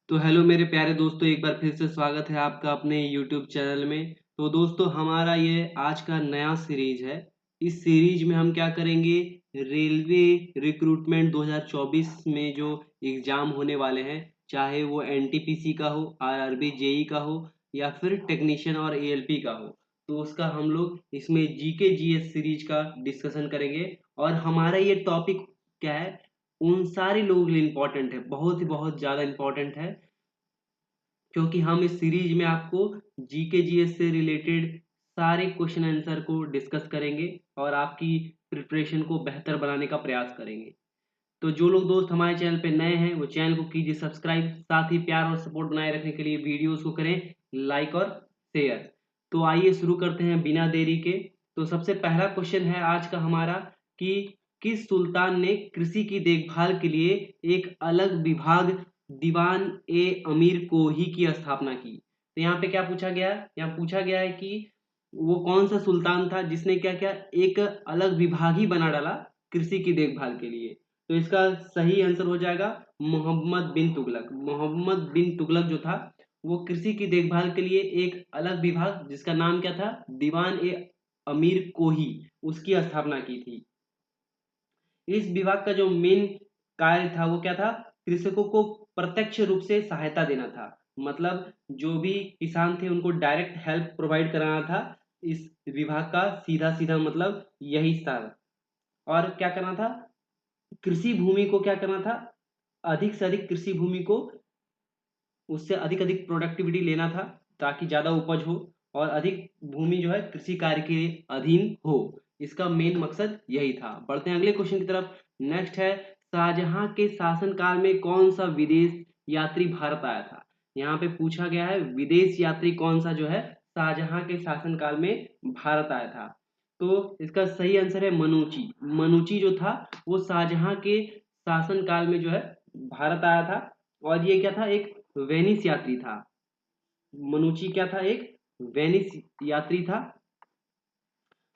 तो हेलो मेरे प्यारे दोस्तों, एक बार फिर से स्वागत है आपका अपने यूट्यूब चैनल में। तो दोस्तों, हमारा ये आज का नया सीरीज है। इस सीरीज में हम क्या करेंगे, रेलवे रिक्रूटमेंट 2024 में जो एग्जाम होने वाले हैं, चाहे वो एनटीपीसी का हो, आरआरबी जेई का हो, या फिर टेक्नीशियन और एएलपी का हो, तो उसका हम लोग इसमें जीके जीएस सीरीज का डिस्कशन करेंगे। और हमारा ये टॉपिक क्या है, उन सारे लोगों के लिए इम्पोर्टेंट है, बहुत ही बहुत ज़्यादा इम्पोर्टेंट है, क्योंकि हम इस सीरीज में आपको जीके जीएस से रिलेटेड सारे क्वेश्चन आंसर को डिस्कस करेंगे और आपकी प्रिपरेशन को बेहतर बनाने का प्रयास करेंगे। तो जो लोग दोस्त हमारे चैनल पे नए हैं वो चैनल को कीजिए सब्सक्राइब, साथ ही प्यार और सपोर्ट बनाए रखने के लिए वीडियोस को करें लाइक और शेयर। तो आइए शुरू करते हैं बिना देरी के। तो सबसे पहला क्वेश्चन है आज का हमारा कि किस सुल्तान ने कृषि की देखभाल के लिए एक अलग विभाग दीवान ए अमीर कोही की स्थापना की। तो यहाँ पे क्या पूछा गया है, यहाँ पूछा गया है कि वो कौन सा सुल्तान था जिसने क्या किया, एक अलग विभाग ही बना डाला कृषि की देखभाल के लिए। तो इसका सही आंसर हो जाएगा मोहम्मद बिन तुगलक। मोहम्मद बिन तुगलक जो था वो कृषि की देखभाल के लिए एक अलग विभाग जिसका नाम क्या था, दीवान ए अमीर कोही, उसकी स्थापना की थी। इस विभाग का जो मेन कार्य था वो क्या था, कृषकों को प्रत्यक्ष रूप से सहायता देना था। मतलब जो भी किसान थे उनको डायरेक्ट हेल्प प्रोवाइड कराना था। इस विभाग का सीधा सीधा मतलब यही था। और क्या करना था, कृषि भूमि को क्या करना था, अधिक से अधिक कृषि भूमि को, उससे अधिक अधिक प्रोडक्टिविटी लेना था ताकि ज्यादा उपज हो और अधिक भूमि जो है कृषि कार्य के अधीन हो। इसका मेन मकसद यही था। बढ़ते हैं अगले क्वेश्चन की तरफ। नेक्स्ट है, शाहजहां के शासनकाल में कौन सा विदेश यात्री भारत आया था। यहाँ पे पूछा गया है विदेश यात्री कौन सा जो है शाहजहां के शासनकाल में भारत आया था। तो इसका सही आंसर है मनुची। मनुची जो था वो शाहजहां के शासनकाल में जो है भारत आया था। और ये क्या था, एक वेनिस यात्री था। मनुची क्या था, एक वेनिस यात्री था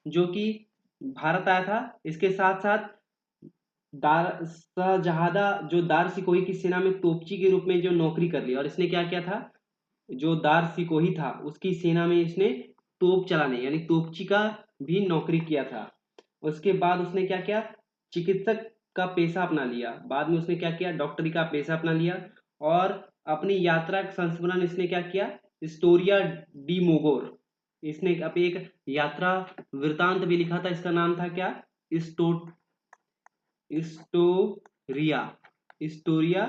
जो कि भारत आया था। इसके साथ साथ दार शाहजहादा जो दार सिकोही की सेना में तोपची के रूप में जो नौकरी कर ली, और इसने क्या किया था, जो दार सिकोही था उसकी सेना में इसने तोप चलाने यानी तोपची का भी नौकरी किया था। उसके बाद उसने क्या किया, चिकित्सक का पेशा अपना लिया। बाद में उसने क्या किया, डॉक्टरी का पेशा अपना लिया। और अपनी यात्रा का संस्मरण इसने क्या किया, स्टोरिया डी मोगोर, इसने अपनी एक यात्रा वृतांत भी लिखा था। इसका नाम था क्या, स्टो स्टोरिया स्टोरिया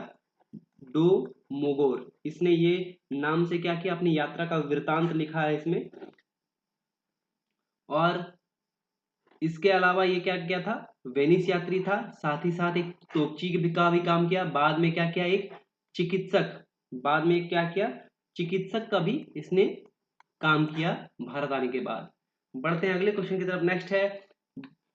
डो मोगोर। इसने ये नाम से क्या किया, अपनी यात्रा का वृतांत लिखा है इसमें। और इसके अलावा ये क्या किया था, वेनिस यात्री था, साथ ही साथ एक तोपची का भी काम किया। बाद में क्या किया, एक चिकित्सक, बाद में क्या किया, चिकित्सक का भी इसने काम किया भारत आने के बाद। बढ़ते हैं अगले क्वेश्चन की तरफ। नेक्स्ट है,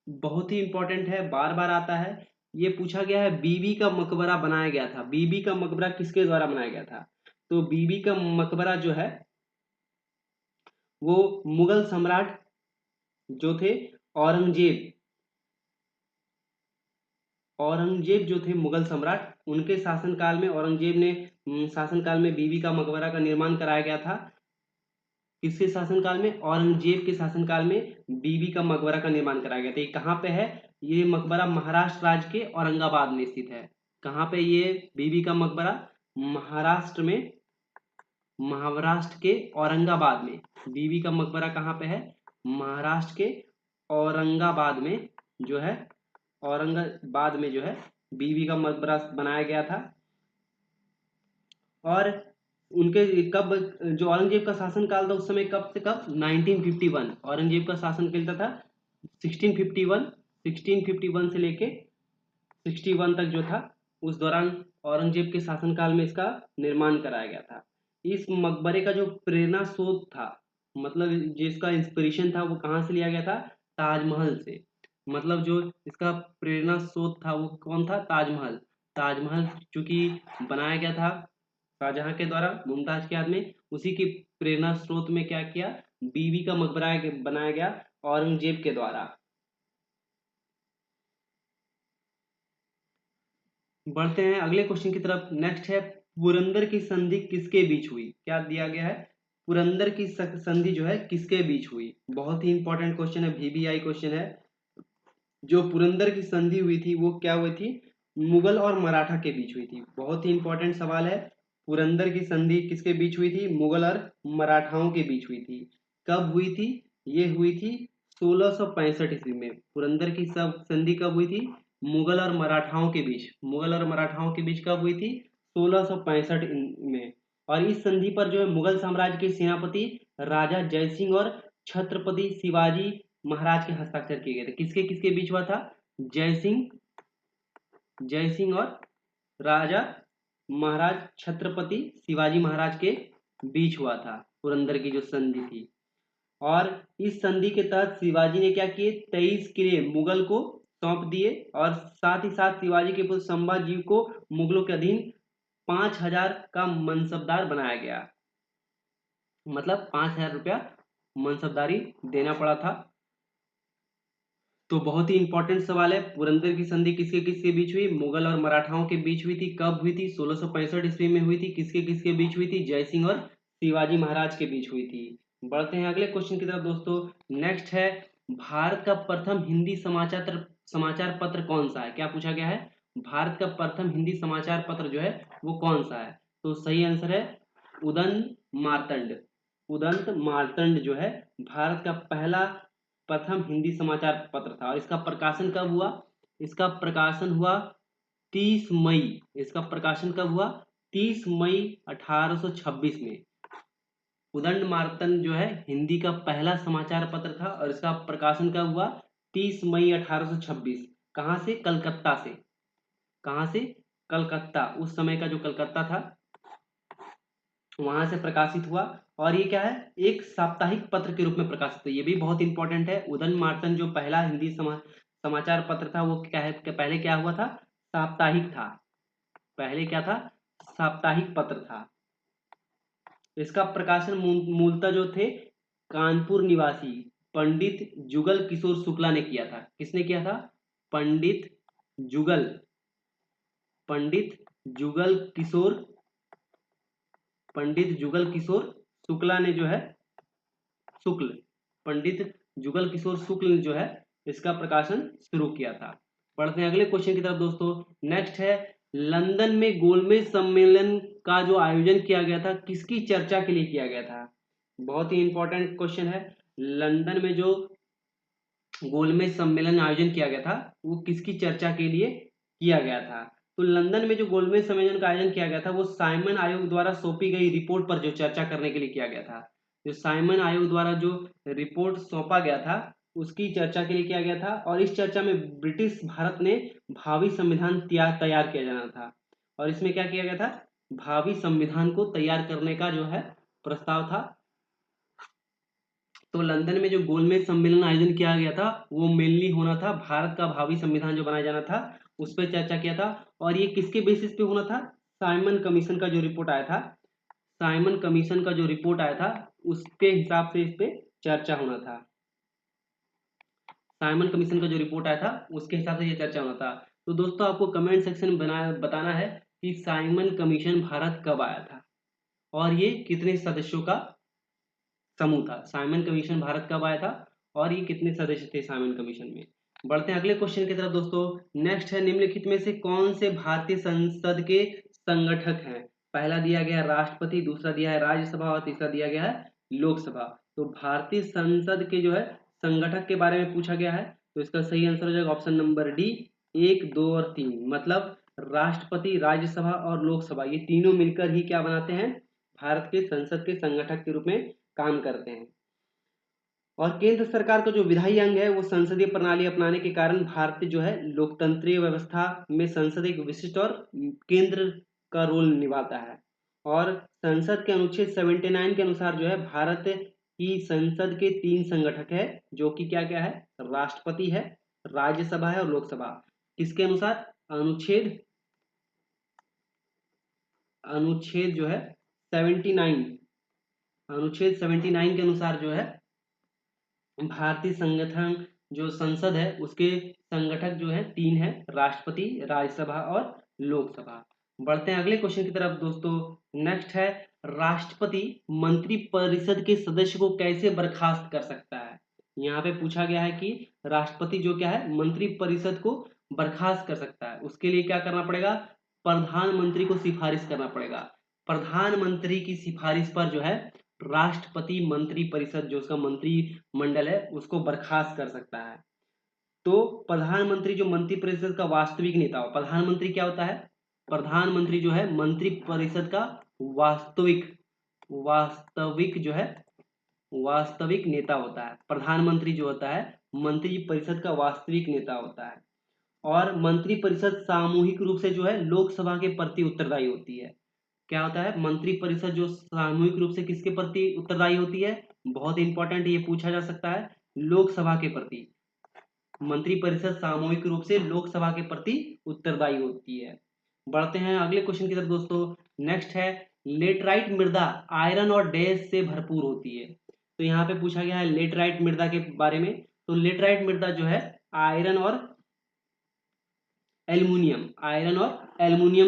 बहुत ही इंपॉर्टेंट है, बार बार आता है। ये पूछा गया है बीबी का मकबरा बनाया गया था। बीबी का मकबरा किसके द्वारा बनाया गया था। तो बीबी का मकबरा जो है वो मुगल सम्राट जो थे, औरंगजेब, औरंगजेब जो थे मुगल सम्राट, उनके शासनकाल में औरंगजेब ने शासनकाल में बीबी का मकबरा का निर्माण कराया गया था। किसके शासनकाल में, औरंगजेब के शासनकाल में बीबी का मकबरा का निर्माण कराया गया था। ये कहाँ पे है, ये मकबरा महाराष्ट्र राज्य के औरंगाबाद में स्थित है। कहाँ पे ये बीबी का मकबरा, महाराष्ट्र में, महाराष्ट्र के औरंगाबाद में। बीबी का मकबरा कहाँ पे है, महाराष्ट्र के औरंगाबाद में जो है, औरंगाबाद में जो है बीबी का मकबरा बनाया गया था। और उनके कब, जो औरंगजेब का शासन काल था उस समय कब से कब, 1951, औरंगजेब का शासन चलता था 1651, 1651 से लेके 61 तक जो था, उस दौरान औरंगजेब के शासनकाल में इसका निर्माण कराया गया था। इस मकबरे का जो प्रेरणा स्रोत था, मतलब जिसका इंस्पिरेशन था, वो कहाँ से लिया गया था, ताजमहल से। मतलब जो इसका प्रेरणा स्रोत था वो कौन था, ताजमहल। ताजमहल चूंकि बनाया गया था शाहजहां के द्वारा मुमताज के याद में, उसी की प्रेरणा स्रोत में क्या किया, बीबी का मकबरा बनाया गया औरंगजेब के द्वारा। बढ़ते हैं अगले क्वेश्चन की तरफ। नेक्स्ट है पुरंदर की संधि किसके बीच हुई? क्या दिया गया है? पुरंदर की संधि जो है किसके बीच हुई? बहुत ही इंपॉर्टेंट क्वेश्चन है, VBI क्वेश्चन है। जो पुरंदर की संधि हुई थी वो क्या हुई थी? मुगल और मराठा के बीच हुई थी। बहुत ही इंपॉर्टेंट सवाल है। पुरंदर की संधि किसके बीच हुई थी? मुगल और मराठाओं के बीच हुई थी। कब हुई थी? ये हुई थी 1665 ईस्वी में। पुरंदर की सब संधि कब हुई थी? मुगल और मराठाओं के बीच। मुगल और मराठाओं के बीच कब हुई थी? 1665 में। और इस संधि पर जो है मुगल साम्राज्य के सेनापति राजा जयसिंह और छत्रपति शिवाजी महाराज के हस्ताक्षर किए गए थे। किसके किसके बीच हुआ था? जय सिंह और राजा महाराज छत्रपति शिवाजी महाराज के बीच हुआ था पुरंदर की जो संधि थी। और इस संधि के तहत शिवाजी ने क्या किए? 23 किले मुगल को सौंप दिए और साथ ही साथ शिवाजी के पुत्र संभाजी को मुगलों के अधीन 5000 का मनसबदार बनाया गया। मतलब 5000 रुपया मनसबदारी देना पड़ा था। तो बहुत ही इंपॉर्टेंट सवाल है। पुरंदर की संधि किसके किसके बीच हुई? मुगल और मराठाओं के बीच हुई थी। कब हुई थी? 1665 ईस्वी में हुई थी। किसके किसके बीच हुई थी? जयसिंह और शिवाजी महाराज के बीच हुई थी। बढ़ते हैं अगले क्वेश्चन की तरफ दोस्तों। नेक्स्ट है भारत का प्रथम हिंदी समाचार पत्र कौन सा है? क्या पूछा गया है? भारत का प्रथम हिंदी समाचार पत्र जो है वो कौन सा है? तो सही आंसर है उदंत मार्तंड। उदंत मार्तंड जो है भारत का पहला प्रथम हिंदी समाचार पत्र था। और इसका प्रकाशन कब हुआ? इसका प्रकाशन हुआ 30 मई। इसका प्रकाशन कब हुआ? 30 मई 1826 में। उदंड मार्तंड जो है हिंदी का पहला समाचार पत्र था और इसका प्रकाशन कब हुआ? 30 मई 1826। कहाँ से? कलकत्ता से। कहाँ से? कलकत्ता। उस समय का जो कलकत्ता था वहां से प्रकाशित हुआ। और ये क्या है? एक साप्ताहिक पत्र के रूप में प्रकाशित है। ये भी बहुत इंपॉर्टेंट है। उदंड मार्तंड जो पहला हिंदी समाचार पत्र था वो क्या है? पहले क्या हुआ था? साप्ताहिक था। पहले क्या था? साप्ताहिक पत्र था। इसका प्रकाशन मूलतः जो थे कानपुर निवासी पंडित जुगल किशोर शुक्ला ने किया था। किसने किया था? पंडित जुगल पंडित जुगल किशोर पंडित जुगल किशोर शुक्ला ने जो है शुक्ल पंडित जुगल किशोर शुक्ल ने जो है इसका प्रकाशन शुरू किया था। पढ़ते हैं अगले क्वेश्चन की तरफ दोस्तों। नेक्स्ट है लंदन में गोलमेज सम्मेलन का जो आयोजन किया गया था किसकी चर्चा के लिए किया गया था? बहुत ही इंपॉर्टेंट क्वेश्चन है। लंदन में जो गोलमेज सम्मेलन आयोजन किया गया था वो किसकी चर्चा के लिए किया गया था? तो लंदन में जो गोलमेज सम्मेलन का आयोजन किया गया था वो साइमन आयोग द्वारा सौंपी गई रिपोर्ट पर जो चर्चा करने के लिए किया गया था। जो साइमन आयोग द्वारा जो रिपोर्ट सौंपा गया था उसकी चर्चा के लिए किया गया था। और इस चर्चा में ब्रिटिश भारत ने भावी संविधान तैयार किया जाना था। और इसमें क्या किया गया था? भावी संविधान को तैयार करने का जो है प्रस्ताव था। तो लंदन में जो गोलमेज सम्मेलन आयोजन किया गया था वो मेनली होना था भारत का भावी संविधान जो बनाया जाना था उस पर चर्चा किया था। और ये किसके बेसिस पे होना था? साइमन कमीशन का जो रिपोर्ट आया था साइमन कमीशन का जो रिपोर्ट आया था उसके हिसाब से इस पे चर्चा होना था। साइमन कमीशन का जो रिपोर्ट आया था उसके हिसाब से ये चर्चा होना था। तो दोस्तों आपको कमेंट सेक्शन में बताना है कि साइमन कमीशन भारत कब आया था और ये कितने सदस्यों का समूह था। साइमन कमीशन भारत कब आया था और ये कितने सदस्य थे साइमन कमीशन में? बढ़ते हैं अगले क्वेश्चन की तरफ दोस्तों। नेक्स्ट है निम्नलिखित में से कौन से भारतीय संसद के संगठक हैं? पहला दिया गया है राष्ट्रपति, दूसरा दिया है राज्यसभा और तीसरा दिया गया है लोकसभा। तो भारतीय संसद के जो है संगठक के बारे में पूछा गया है। तो इसका सही आंसर हो जाएगा ऑप्शन नंबर डी, 1, 2 और 3। मतलब राष्ट्रपति, राज्यसभा और लोकसभा ये तीनों मिलकर ही क्या बनाते हैं? भारत के संसद के संगठक के रूप में काम करते हैं। और केंद्र सरकार का जो विधायी अंग है वो संसदीय प्रणाली अपनाने के कारण भारतीय जो है लोकतंत्रीय व्यवस्था में संसद एक विशिष्ट और केंद्र का रोल निभाता है। और संसद के अनुच्छेद 79 के अनुसार जो है भारत की संसद के 3 संगठक है जो कि क्या क्या है? राष्ट्रपति है, राज्यसभा है और लोकसभा। किसके अनुसार? अनुच्छेद अनुच्छेद जो है 79 अनुच्छेद 79 के अनुसार जो है भारतीय संगठन जो संसद है उसके संगठक जो है 3 है, राष्ट्रपति, राज्यसभा और लोकसभा। बढ़ते हैं अगले क्वेश्चन की तरफ दोस्तों। नेक्स्ट है, राष्ट्रपति मंत्रिपरिषद के सदस्य को कैसे बर्खास्त कर सकता है। यहाँ पे पूछा गया है कि राष्ट्रपति जो क्या है मंत्रिपरिषद को बर्खास्त कर सकता है, उसके लिए क्या करना पड़ेगा, प्रधानमंत्री को सिफारिश करना पड़ेगा। प्रधानमंत्री की सिफारिश पर जो है राष्ट्रपति मंत्रिपरिषद जो उसका मंत्रिमंडल है उसको बर्खास्त कर सकता है। तो प्रधानमंत्री जो मंत्रिपरिषद का वास्तविक नेता हो, प्रधानमंत्री क्या होता है, प्रधानमंत्री जो है मंत्रिपरिषद का वास्तविक वास्तविक जो है वास्तविक नेता होता है। प्रधानमंत्री जो होता है मंत्रिपरिषद का वास्तविक नेता होता है। और मंत्रिपरिषद सामूहिक रूप से जो है लोकसभा के प्रति उत्तरदायी होती है। क्या होता है, मंत्रिपरिषद जो सामूहिक रूप से किसके प्रति उत्तरदायी होती है, बहुत इंपॉर्टेंट, ये पूछा जा सकता है, लोकसभा के प्रति। मंत्रिपरिषद सामूहिक रूप से लोकसभा के प्रति उत्तरदायी होती है। बढ़ते हैं अगले क्वेश्चन की तरफ दोस्तों। नेक्स्ट है, लेटराइट मृदा आयरन और डैश से भरपूर होती है। तो यहाँ पे पूछा गया है लेटराइट मृदा के बारे में। तो लेटराइट मृदा जो है आयरन और एल्युमिनियम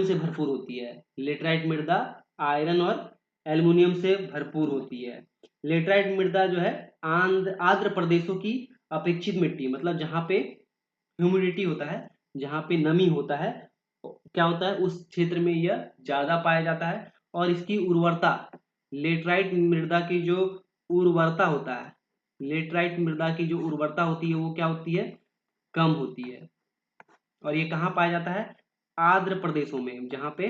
से भरपूर होती है। लेटराइट मृदा आयरन और एल्युमिनियम से भरपूर होती है। लेटराइट मृदा जो है आर्द्र प्रदेशों की अपेक्षित मिट्टी, मतलब जहाँ पे ह्यूमिडिटी होता है, जहाँ पे नमी होता है, क्या होता है उस क्षेत्र में यह ज्यादा पाया जाता है। और इसकी उर्वरता, लेटराइट मृदा की जो उर्वरता होता है, लेटराइट मृदा की जो उर्वरता होती है वो क्या होती है, कम होती है। और ये कहाँ पाया जाता है, आर्द्र प्रदेशों में, जहाँ पे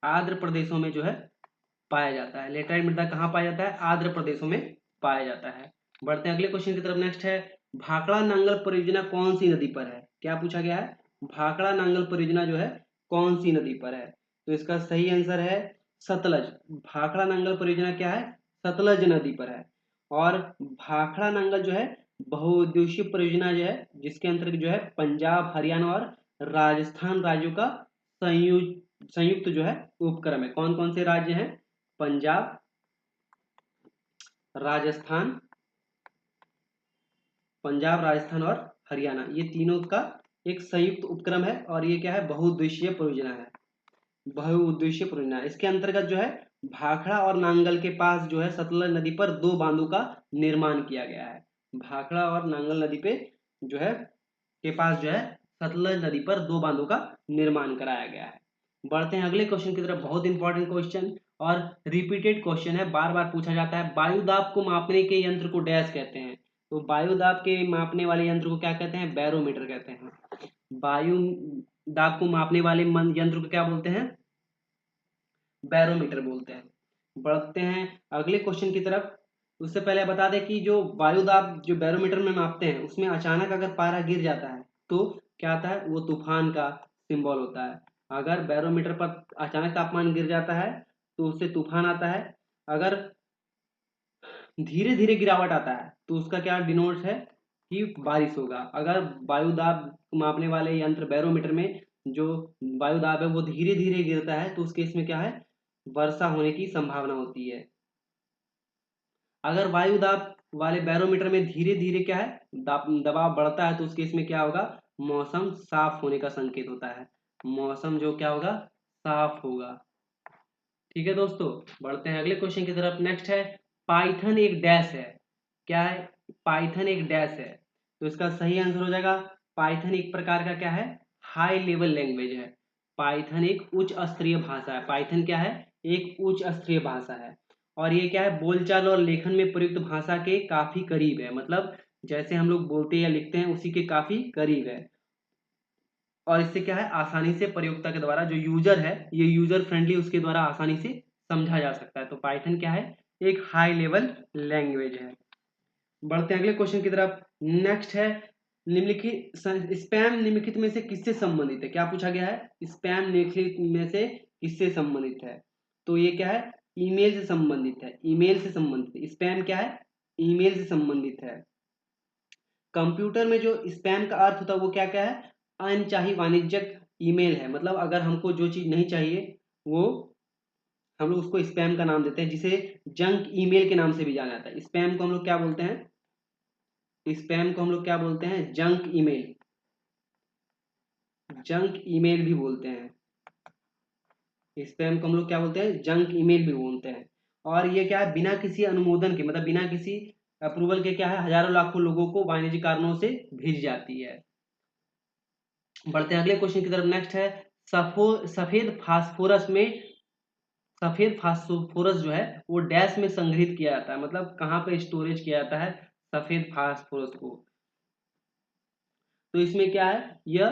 आर्द्र प्रदेशों में जो है पाया जाता है। लेटराइट मृदा कहाँ पाया जाता है, आर्द्र प्रदेशों में पाया जाता है। बढ़ते हैं अगले क्वेश्चन की तरफ। नेक्स्ट है, भाखड़ा नांगल परियोजना कौन सी नदी पर है। क्या पूछा गया है, भाखड़ा नांगल परियोजना जो है कौन सी नदी पर है। तो इसका सही आंसर है सतलज। भाखड़ा नांगल परियोजना क्या है, सतलज नदी पर है। और भाखड़ा नांगल जो है बहुउद्देशीय परियोजना जो है, जिसके अंतर्गत जो है पंजाब, हरियाणा और राजस्थान राज्यों का संयुक्त जो है उपक्रम है। कौन कौन से राज्य हैं, पंजाब, राजस्थान, पंजाब, राजस्थान और हरियाणा, ये तीनों का एक संयुक्त उपक्रम है। और ये क्या है, बहुउद्देशीय परियोजना है, बहुउद्देशीय परियोजना। इसके अंतर्गत जो है भाखड़ा और नांगल के पास जो है सतलज नदी पर 2 बांधों का निर्माण किया गया है। भाखड़ा और नांगल नदी पे जो है के पास जो है सतलज नदी पर 2 बांधों का निर्माण कराया गया है। बढ़ते हैं अगले क्वेश्चन की तरफ। बहुत इंपॉर्टेंट क्वेश्चन और रिपीटेड क्वेश्चन है, बार बार पूछा जाता है। वायु दाब को मापने के यंत्र को डैश कहते हैं। तो वायु दाब के मापने वाले यंत्र को क्या कहते हैं, बैरोमीटर कहते हैं। वायु दाब को मापने वाले यंत्र को क्या बोलते हैं, बैरोमीटर बोलते हैं। बढ़ते हैं अगले क्वेश्चन की तरफ। उससे पहले बता दें कि जो वायु दाब जो बैरोमीटर में मापते हैं उसमें अचानक अगर पारा गिर जाता है तो क्या आता है, वो तूफान का सिंबल होता है। अगर बैरोमीटर पर अचानक तापमान गिर जाता है तो उससे तूफान आता है। अगर धीरे धीरे गिरावट आता है तो उसका क्या डिनोट है कि बारिश होगा। अगर वायु दाब मापने वाले यंत्र बैरोमीटर में जो वायु दाब है वो धीरे धीरे गिरता है तो उस केस में क्या है, वर्षा होने की संभावना होती है। अगर वायु दाब वाले बैरोमीटर में धीरे धीरे क्या है दबाव बढ़ता है तो उस केस में क्या होगा, मौसम साफ होने का संकेत होता है। मौसम जो क्या होगा, साफ होगा। ठीक है दोस्तों, बढ़ते हैं अगले क्वेश्चन की तरफ। नेक्स्ट है, पाइथन एक डैश है। क्या है, पाइथन एक डैश है। तो इसका सही आंसर हो जाएगा, पाइथन एक प्रकार का क्या है, हाई लेवल लैंग्वेज है। पाइथन एक उच्च स्तरीय भाषा है। पाइथन क्या है, एक उच्च स्तरीय भाषा है। और ये क्या है, बोलचाल और लेखन में प्रयुक्त भाषा के काफी करीब है, मतलब जैसे हम लोग बोलते या लिखते हैं उसी के काफी करीब है। और इससे क्या है, आसानी से प्रयोक्ता के द्वारा जो यूजर है, ये यूजर फ्रेंडली, उसके द्वारा आसानी से समझा जा सकता है। तो पाइथन क्या है, एक हाई लेवल लैंग्वेज है। बढ़ते हैं अगले क्वेश्चन की तरफ। नेक्स्ट है, निम्नलिखित स्पैम निम्नलिखित में से किससे संबंधित है। क्या पूछा गया है, स्पैम निम्नलिखित में से किससे संबंधित है। तो ये क्या है, ईमेल से संबंधित है। ईमेल से संबंधित है। स्पैम क्या है, ईमेल से संबंधित है। कंप्यूटर में जो स्पैम का अर्थ होता है वो क्या क्या है, अनचाही वाणिज्यिक ईमेल है। मतलब अगर हमको जो चीज नहीं चाहिए वो हम लोग उसको स्पैम का नाम देते हैं, जिसे जंक ईमेल के नाम से भी जाना जाता है। स्पैम को हम लोग क्या बोलते हैं, स्पैम को हम लोग क्या बोलते हैं, जंक ईमेल। जंक ईमेल भी बोलते हैं। स्पैम को हम लोग क्या बोलते हैं, जंक ईमेल भी बोलते हैं। और ये क्या है, बिना किसी अनुमोदन के, मतलब बिना किसी अप्रूवल के क्या है, हजारों लाखों लोगों को वाणिज्यिक कारणों से भेज जाती है। बढ़ते हैं अगले क्वेश्चन की तरफ। नेक्स्ट है सफेद फास्फोरस में, सफेद फास्फोरस जो है वो डैश में संग्रहित किया जाता है, मतलब कहाँ पे स्टोरेज किया जाता है सफेद फास्फोरस को। तो इसमें क्या है, यह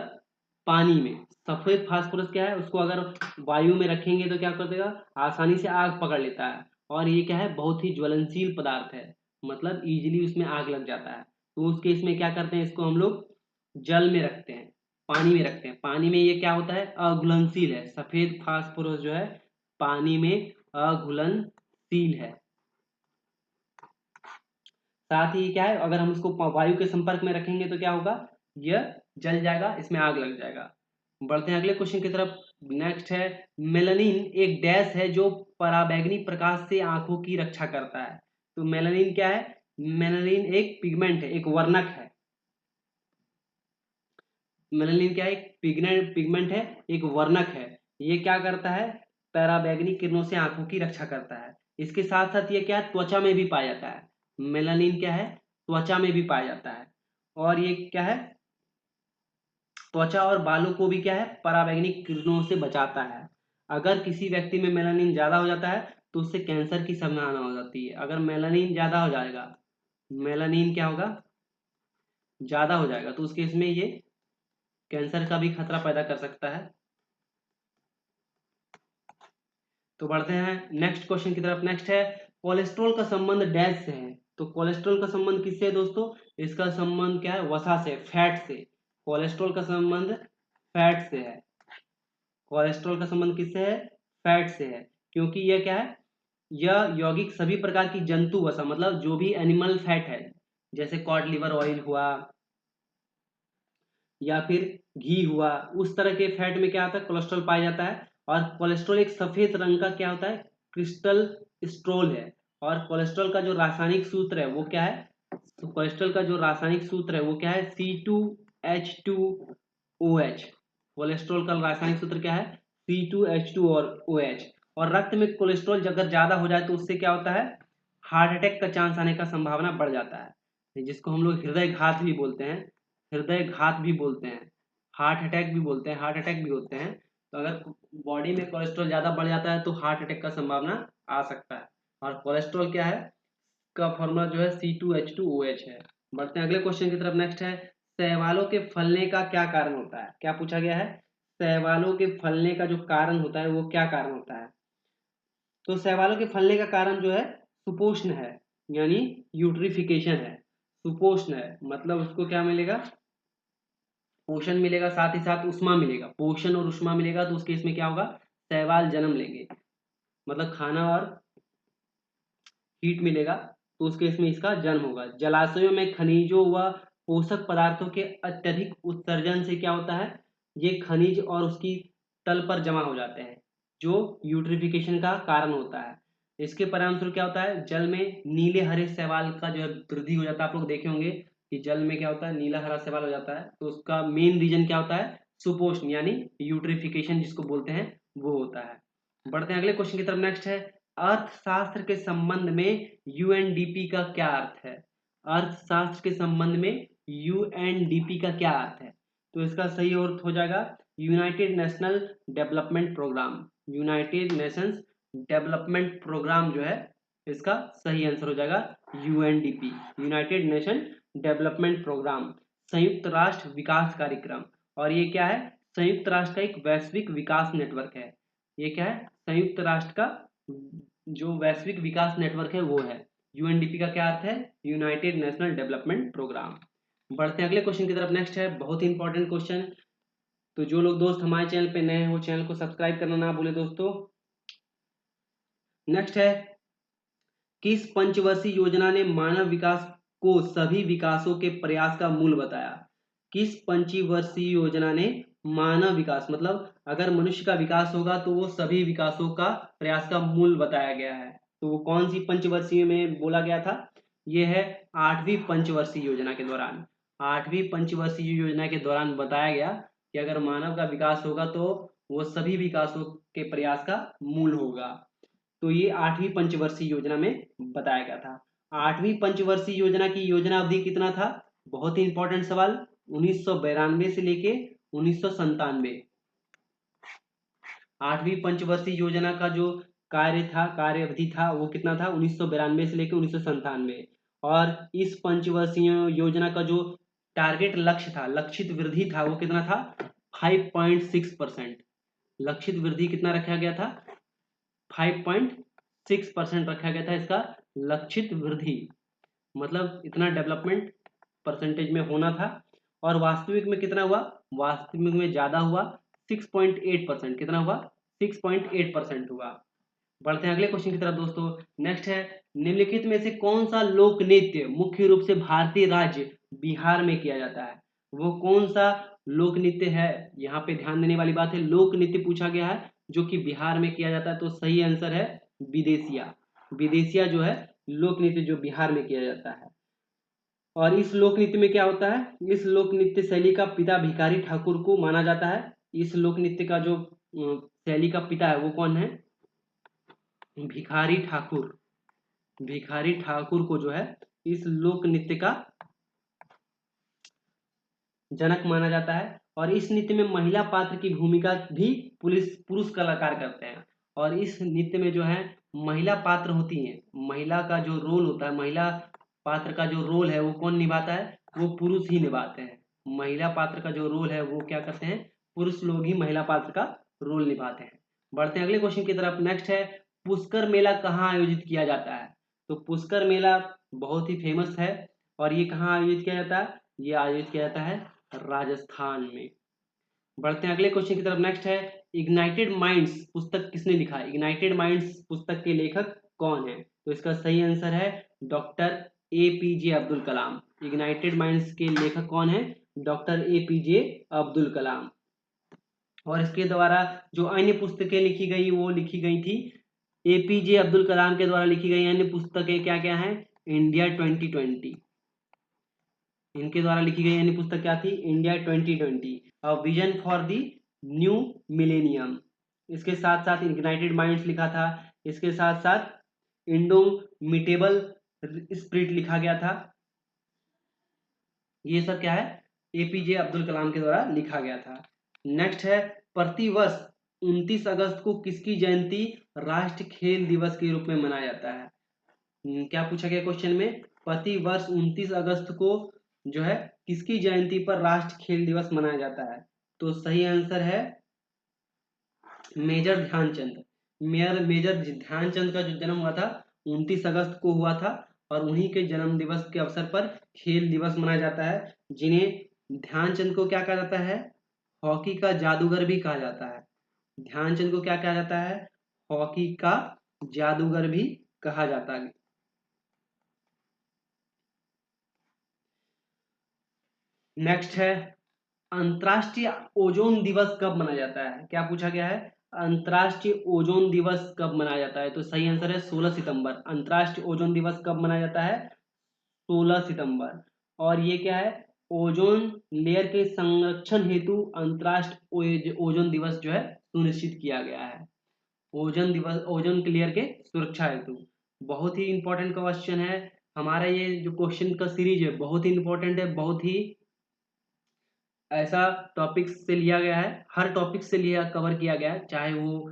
पानी में। सफेद फास्फोरस क्या है, उसको अगर वायु में रखेंगे तो क्या कर देगा, आसानी से आग पकड़ लेता है। और ये क्या है, बहुत ही ज्वलनशील पदार्थ है, मतलब इजीली उसमें आग लग जाता है। तो उस केस में क्या करते हैं, इसको हम लोग जल में रखते हैं, पानी में रखते हैं। पानी में ये क्या होता है, अघुलनशील है। सफेद फास्फोरस जो है पानी में अघुलनशील है। साथ ही क्या है, अगर हम इसको वायु के संपर्क में रखेंगे तो क्या होगा, यह जल जाएगा, इसमें आग लग जाएगा। बढ़ते हैं अगले क्वेश्चन की तरफ। नेक्स्ट है मेलानिन एक डैश है जो पराबैंगनी प्रकाश से आंखों की रक्षा करता है। तो मेलानिन क्या है, मेलानिन एक पिगमेंट है, एक वर्णक है। मेलानिन क्या है, एक पिगमेंट है, एक वर्णक है। ये क्या करता है, पराबैंगनी किरणों से आंखों की रक्षा करता है। इसके साथ साथ ये क्या है, त्वचा में भी पाया जाता है। मेलानिन क्या है, त्वचा में भी पाया जाता है। और ये क्या है, त्वचा और बालों को भी क्या है, पराबैंगनी किरणों से बचाता है। अगर किसी व्यक्ति में मेलानिन ज्यादा हो जाता है तो उससे कैंसर की संभावना हो जाती है। अगर मेलानिन ज्यादा हो जाएगा, मेलानिन क्या होगा, ज्यादा हो जाएगा, तो उस केस में ये कैंसर का भी खतरा पैदा कर सकता है। तो बढ़ते हैं नेक्स्ट क्वेश्चन की तरफ। नेक्स्ट है कोलेस्ट्रॉल का संबंध डैश से है। तो कोलेस्ट्रॉल का संबंध किससे है दोस्तों, इसका संबंध क्या है, वसा से, फैट से। कोलेस्ट्रॉल का संबंध फैट से है। कोलेस्ट्रॉल का संबंध किससे है, फैट से है। क्योंकि यह क्या है, यह यौगिक सभी प्रकार की जंतु वसा, मतलब जो भी एनिमल फैट है, जैसे कॉड लिवर ऑयल हुआ या फिर घी हुआ, उस तरह के फैट में क्या होता है, कोलेस्ट्रॉल पाया जाता है। और कोलेस्ट्रॉल एक सफेद रंग का क्या होता है, क्रिस्टल स्ट्रोल है। और कोलेस्ट्रॉल का जो रासायनिक सूत्र है वो क्या है, तो कोलेस्ट्रॉल का जो रासायनिक सूत्र है वो क्या है, C2H2OH। कोलेस्ट्रॉल का रासायनिक सूत्र क्या है, C2H2 और OH। और रक्त में कोलेस्ट्रॉल अगर ज्यादा हो जाए तो उससे क्या होता है, हार्ट अटैक का चांस आने का संभावना बढ़ जाता है, जिसको हम लोग हृदय घात भी बोलते हैं। हृदय घात भी बोलते हैं, हार्ट अटैक भी बोलते हैं, हार्ट अटैक भी होते हैं। तो अगर बॉडी में कोलेस्ट्रॉल ज्यादा बढ़ जाता है तो हार्ट अटैक का संभावना आ सकता है। और कोलेस्ट्रॉल क्या है, का फॉर्मूला जो है C2H2OH है। बढ़ते हैं अगले क्वेश्चन की तरफ। नेक्स्ट है शैवालों के फलने का क्या कारण होता है। क्या पूछा गया है, शैवालों के फलने का जो कारण होता है वो क्या कारण होता है। तो शैवालों के फलने का कारण जो है सुपोषण है, यानी यूट्रिफिकेशन है। सुपोषण है मतलब उसको क्या मिलेगा, पोषण मिलेगा, साथ ही साथ उष्मा मिलेगा। पोषण और उष्मा मिलेगा तो उस केस में क्या होगा, शैवाल जन्म लेंगे, मतलब खाना और हीट मिलेगा तो उस केस में इसका जन्म होगा। जलाशयों में खनिजों व पोषक पदार्थों के अत्यधिक उत्सर्जन से क्या होता है, ये खनिज और उसकी तल पर जमा हो जाते हैं, जो यूट्रिफिकेशन का कारण होता है। इसके परिणामस्वरूप क्या होता है, जल में नीले हरे शैवाल का जो है वृद्धि हो जाता है। आप लोग देखे होंगे कि जल में क्या होता है, नीला हरा शैवाल हो जाता है। तो उसका मेन रीजन क्या होता है, सुपोषण यानी यूट्रिफिकेशन जिसको बोलते हैं वो होता है। बढ़ते हैं अगले क्वेश्चन की तरफ। नेक्स्ट है अर्थशास्त्र के संबंध में यूएनडीपी का क्या अर्थ है। अर्थशास्त्र के संबंध में यूएनडीपी का क्या अर्थ है, तो इसका सही अर्थ हो जाएगा united national development programme. United nations development programme जो है इसका सही आंसर हो जाएगा UNDP, united nation development programme, संयुक्त राष्ट्र विकास कार्यक्रम। और ये क्या है, संयुक्त राष्ट्र का एक वैश्विक विकास नेटवर्क है। ये क्या है, संयुक्त राष्ट्र का जो वैश्विक विकास नेटवर्क है वो है। यूएनडीपी का क्या अर्थ है, यूनाइटेड नेशनल डेवलपमेंट प्रोग्राम। बढ़ते हैं अगले क्वेश्चन की तरफ। नेक्स्ट है बहुत ही इंपॉर्टेंट क्वेश्चन। तो जो लोग दोस्त हमारे चैनल पे नए हैं वो चैनल को सब्सक्राइब करना ना भूले दोस्तों। नेक्स्ट है किस पंचवर्षीय योजना ने मानव विकास को सभी विकासों के प्रयास का मूल बताया। किस पंचवर्षीय योजना ने मानव विकास, मतलब अगर मनुष्य का विकास होगा तो वो सभी विकासों का प्रयास का मूल बताया गया है। तो वो कौन सी पंचवर्षीय में बोला गया था, ये है 8वीं पंचवर्षीय योजना के दौरान। 8वीं पंचवर्षीय योजना के दौरान बताया गया कि अगर मानव का विकास होगा तो वो सभी विकासों के प्रयास का मूल होगा। तो ये 8वीं पंचवर्षीय योजना में बताया गया था। 8वीं पंचवर्षीय योजना की योजना अवधि कितना था? बहुत ही इंपॉर्टेंट सवाल, 1992 से लेके 1997। 8वीं पंचवर्षीय योजना का जो कार्य अवधि था वो कितना था? 1992 से लेकर 1997। और इस पंचवर्षीय योजना का जो टारगेट लक्ष्य था, लक्षित वृद्धि था, वो कितना था? 5.6%। लक्षित वृद्धि कितना रखा गया था? 5.6% रखा गया था इसका लक्षित वृद्धि, मतलब इतना डेवलपमेंट परसेंटेज में होना था। और वास्तविक में कितना हुआ? वास्तविक में ज्यादा हुआ, 6.8%। कितना हुआ? 6.8% हुआ। बढ़ते हैं अगले क्वेश्चन की तरफ दोस्तों। नेक्स्ट है, निम्नलिखित में से कौन सा लोक नृत्य मुख्य रूप से भारतीय राज्य बिहार में किया जाता है? वो कौन सा लोक नृत्य है? यहाँ पे ध्यान देने वाली बात है, लोक नृत्य पूछा गया है जो कि बिहार में किया जाता है। तो सही आंसर है विदेशिया। विदेशिया जो है लोक नृत्य जो बिहार में किया जाता है। और इस लोक नृत्य में क्या होता है? इस लोक नृत्य शैली का पिता भिखारी ठाकुर को माना जाता है। इस लोक नृत्य का जो शैली का पिता है वो कौन है? भिखारी ठाकुर। भिखारी ठाकुर को जो है इस लोक नृत्य का जनक माना जाता है। और इस नृत्य में महिला पात्र की भूमिका भी पुरुष कलाकार करते हैं। और इस नृत्य में जो है महिला पात्र होती हैं, महिला का जो रोल होता है, महिला पात्र का जो रोल है वो कौन निभाता है? वो पुरुष ही निभाते हैं। महिला पात्र का जो रोल है वो क्या करते हैं? पुरुष लोग ही महिला पात्र का रोल निभाते हैं। बढ़ते हैं अगले क्वेश्चन की तरफ। नेक्स्ट है, पुष्कर मेला कहाँ आयोजित किया जाता है? तो पुष्कर मेला बहुत ही फेमस है। और ये कहाँ आयोजित किया जाता है? ये आयोजित किया जाता है राजस्थान में। बढ़ते हैं अगले क्वेश्चन की तरफ। नेक्स्ट है, इग्नाइटेड माइंड्स पुस्तक किसने लिखा है? इग्नाइटेड माइंड्स पुस्तक के लेखक कौन है? तो इसका सही आंसर है doctor APJ Abdul Kalam. Ignited minds के लेखक कौन है? Doctor APJ Abdul Kalam. और इसके द्वारा जो अन्य पुस्तकें लिखी गई वो लिखी गई थी APJ अब्दुल कलाम के द्वारा लिखी गई अन्य पुस्तकें क्या क्या है? इंडिया 2020। इनके द्वारा लिखी गई अन्य पुस्तक क्या थी? India 2020, a vision for the new millennium. इसके साथ साथ इग्नाइटेड माइंड्स लिखा था। इसके साथ साथ इंडोमिटेबल स्पिरिट लिखा गया था। ये सब क्या है? APJ अब्दुल कलाम के द्वारा लिखा गया था। नेक्स्ट है, प्रतिवर्ष 29 अगस्त को किसकी जयंती राष्ट्रीय खेल दिवस के रूप में मनाया जाता है? क्या पूछा गया क्वेश्चन में? प्रति वर्ष 29 अगस्त को जो है किसकी जयंती पर राष्ट्रीय खेल दिवस मनाया जाता है? तो सही आंसर है मेजर ध्यानचंद। मेजर ध्यानचंद का जो जन्म हुआ था 29 अगस्त को हुआ था। और उन्हीं के जन्म दिवस के अवसर पर खेल दिवस मनाया जाता है, जिन्हें ध्यानचंद को क्या कहा जाता है? हॉकी का जादूगर भी कहा जाता है। ध्यानचंद को क्या कहा जाता है? हॉकी का जादूगर भी कहा जाता है। नेक्स्ट है, अंतर्राष्ट्रीय ओजोन दिवस कब मनाया जाता है? क्या पूछा गया है? अंतर्राष्ट्रीय ओजोन दिवस कब मनाया जाता है? तो सही आंसर है 16 सितंबर। अंतर्राष्ट्रीय ओजोन दिवस कब मनाया जाता है? 16 सितंबर। और ये क्या है? ओजोन लेयर के संरक्षण हेतु अंतर्राष्ट्रीय ओजोन दिवस जो है सुनिश्चित किया गया है। ओजोन दिवस ओजोन लेयर के सुरक्षा हेतु। बहुत ही इंपॉर्टेंट क्वेश्चन है। हमारा ये जो क्वेश्चन का सीरीज है बहुत ही इंपॉर्टेंट है, बहुत ही ऐसा टॉपिक से लिया गया है, हर टॉपिक से लिया कवर किया गया है, चाहे वो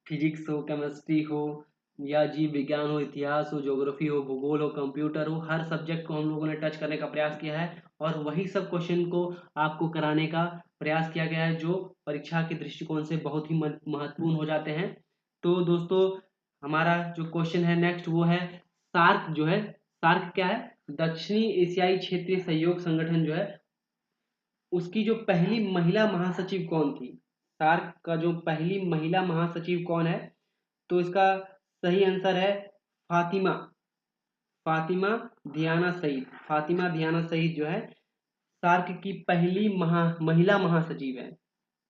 फिजिक्स हो, केमिस्ट्री हो, या जीव विज्ञान हो, इतिहास हो, ज्योग्राफी हो, भूगोल हो, कंप्यूटर हो, हर सब्जेक्ट को हम लोगों ने टच करने का प्रयास किया है। और वही सब क्वेश्चन को आपको कराने का प्रयास किया गया है जो परीक्षा के दृष्टिकोण से बहुत ही महत्वपूर्ण हो जाते हैं। तो दोस्तों, हमारा जो क्वेश्चन है नेक्स्ट वो है, सार्क जो है, सार्क क्या है? दक्षिणी एशियाई क्षेत्रीय सहयोग संगठन जो है, उसकी जो पहली महिला महासचिव कौन थी? सार्क का जो पहली महिला महासचिव कौन है? तो इसका सही आंसर है फातिमा। फातिमा दियाना सईद। फातिमा दियाना सईद जो है सार्क की पहली महिला महासचिव है।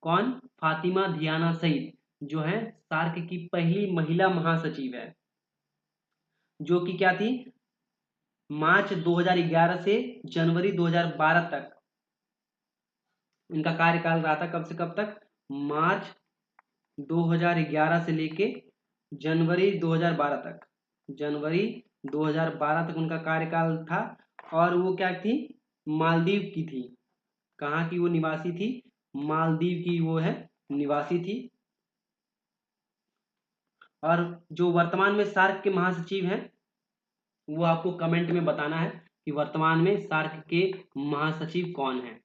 कौन? फातिमा दियाना सईद जो है सार्क की पहली महिला महासचिव है, जो कि क्या थी? मार्च 2011 से जनवरी 2012 तक इनका कार्यकाल रहा था कब से कब तक, मार्च 2011 से लेके जनवरी 2012 तक, जनवरी 2012 तक उनका कार्यकाल था। और वो क्या थी, मालदीव की थी। कहाँ की वो निवासी थी, मालदीव की वो है निवासी थी। और जो वर्तमान में सार्क के महासचिव हैं वो आपको कमेंट में बताना है कि वर्तमान में सार्क के महासचिव कौन हैं।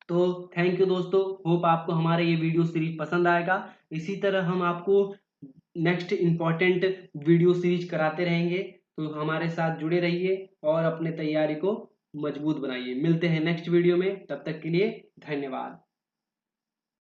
तो थैंक यू दोस्तों, होप आपको हमारा ये वीडियो सीरीज पसंद आएगा। इसी तरह हम आपको नेक्स्ट इम्पॉर्टेंट वीडियो सीरीज कराते रहेंगे, तो हमारे साथ जुड़े रहिए और अपने तैयारी को मजबूत बनाइए। मिलते हैं नेक्स्ट वीडियो में, तब तक के लिए धन्यवाद।